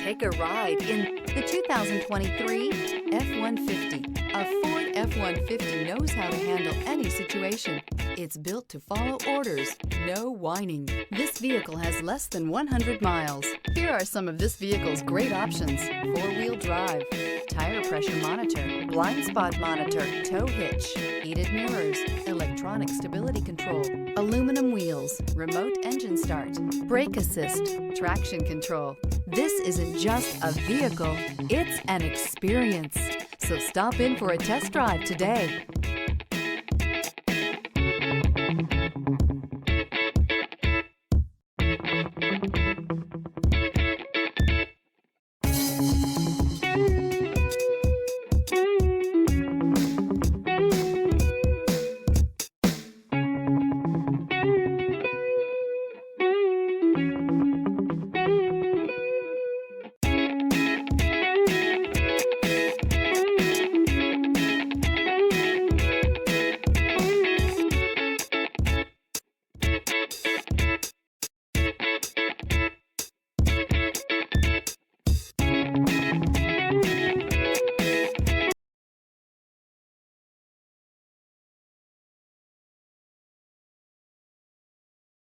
Take a ride in the 2023 F-150. A Ford F-150 knows how to handle any situation. It's built to follow orders, no whining. This vehicle has less than 100 miles. Here are some of this vehicle's great options: four-wheel drive, tire pressure monitor, blind spot monitor, tow hitch, heated mirrors, electronic stability control, aluminum wheels, remote engine start, brake assist, traction control. This isn't just a vehicle, it's an experience. So stop in for a test drive today.